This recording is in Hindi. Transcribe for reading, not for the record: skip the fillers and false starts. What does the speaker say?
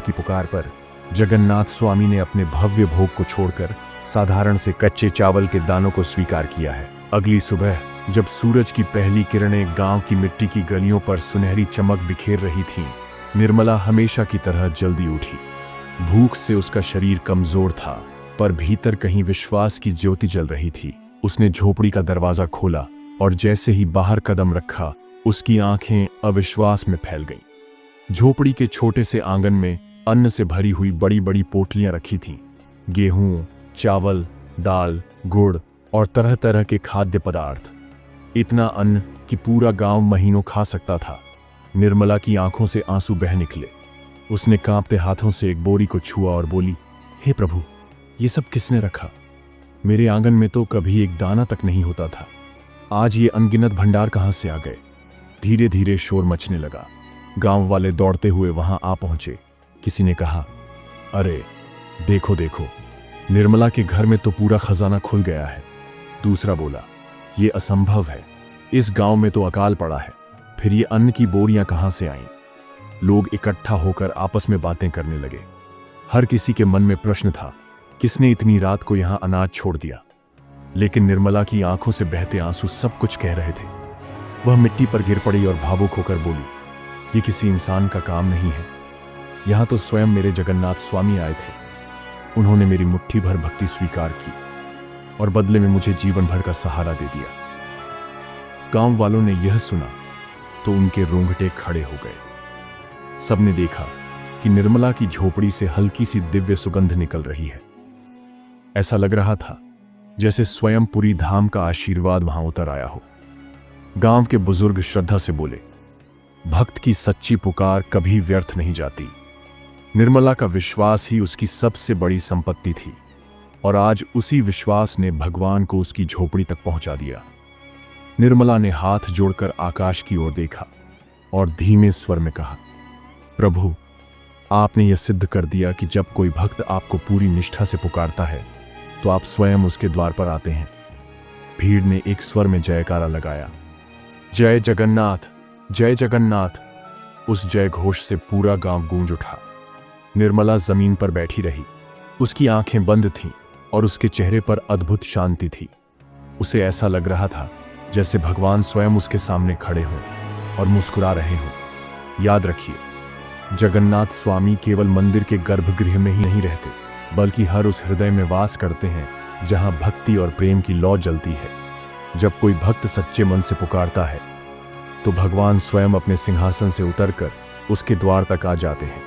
की पुकार पर जगन्नाथ स्वामी ने अपने भव्य भोग को छोड़कर साधारण से कच्चे चावल के दानों को स्वीकार किया है। अगली सुबह जब सूरज की पहली किरणें गांव की मिट्टी की गलियों पर सुनहरी चमक बिखेर रही थीं, निर्मला हमेशा की तरह जल्दी उठी। भूख से उसका शरीर कमजोर था, पर भीतर कहीं विश्वास की ज्योति जल रही थी। उसने झोपड़ी का दरवाजा खोला और जैसे ही बाहर कदम रखा, उसकी आंखें अविश्वास में फैल गईं। झोपड़ी के छोटे से आंगन में अन्न से भरी हुई बड़ी बड़ी पोटलियां रखी थीं। गेहूं, चावल, दाल, गुड़ और तरह तरह के खाद्य पदार्थ। इतना अन्न कि पूरा गांव महीनों खा सकता था। निर्मला की आंखों से आंसू बह निकले। उसने कांपते हाथों से एक बोरी को छुआ और बोली, हे प्रभु, ये सब किसने रखा? मेरे आंगन में तो कभी एक दाना तक नहीं होता था। आज ये अनगिनत भंडार कहां से आ गए? धीरे धीरे शोर मचने लगा। गांव वाले दौड़ते हुए वहां आ पहुंचे। किसी ने कहा, अरे देखो देखो, निर्मला के घर में तो पूरा खजाना खुल गया है। दूसरा बोला, ये असंभव है, इस गांव में तो अकाल पड़ा है। फिर ये अन्न की बोरियां कहां से आईं? लोग इकट्ठा होकर आपस में बातें करने लगे। हर किसी के मन में प्रश्न था, किसने इतनी रात को यहां अनाज छोड़ दिया? लेकिन निर्मला की आंखों से बहते आंसू सब कुछ कह रहे थे। वह मिट्टी पर गिर पड़ी और भावुक होकर बोली, ये किसी इंसान का काम नहीं है। यहां तो स्वयं मेरे जगन्नाथ स्वामी आए थे। उन्होंने मेरी मुट्ठी भर भक्ति स्वीकार की और बदले में मुझे जीवन भर का सहारा दे दिया। गांव वालों ने यह सुना तो उनके रोंगटे खड़े हो गए। सबने देखा कि निर्मला की झोपड़ी से हल्की सी दिव्य सुगंध निकल रही है। ऐसा लग रहा था जैसे स्वयं पुरी धाम का आशीर्वाद वहां उतर आया हो। गांव के बुजुर्ग श्रद्धा से बोले, भक्त की सच्ची पुकार कभी व्यर्थ नहीं जाती। निर्मला का विश्वास ही उसकी सबसे बड़ी संपत्ति थी और आज उसी विश्वास ने भगवान को उसकी झोपड़ी तक पहुंचा दिया। निर्मला ने हाथ जोड़कर आकाश की ओर देखा और धीमे स्वर में कहा, प्रभु, आपने यह सिद्ध कर दिया कि जब कोई भक्त आपको पूरी निष्ठा से पुकारता है तो आप स्वयं उसके द्वार पर आते हैं। भीड़ ने एक स्वर में जयकारा लगाया, जय जगन्नाथ, जय जगन्नाथ। उस जय घोष से पूरा गांव गूंज उठा। निर्मला जमीन पर बैठी रही। उसकी आंखें बंद थीं और उसके चेहरे पर अद्भुत शांति थी। उसे ऐसा लग रहा था जैसे भगवान स्वयं उसके सामने खड़े हों और मुस्कुरा रहे हों। याद रखिए, जगन्नाथ स्वामी केवल मंदिर के गर्भगृह में ही नहीं रहते, बल्कि हर उस हृदय में वास करते हैं जहां भक्ति और प्रेम की लौ जलती है। जब कोई भक्त सच्चे मन से पुकारता है तो भगवान स्वयं अपने सिंहासन से उतरकर उसके द्वार तक आ जाते हैं।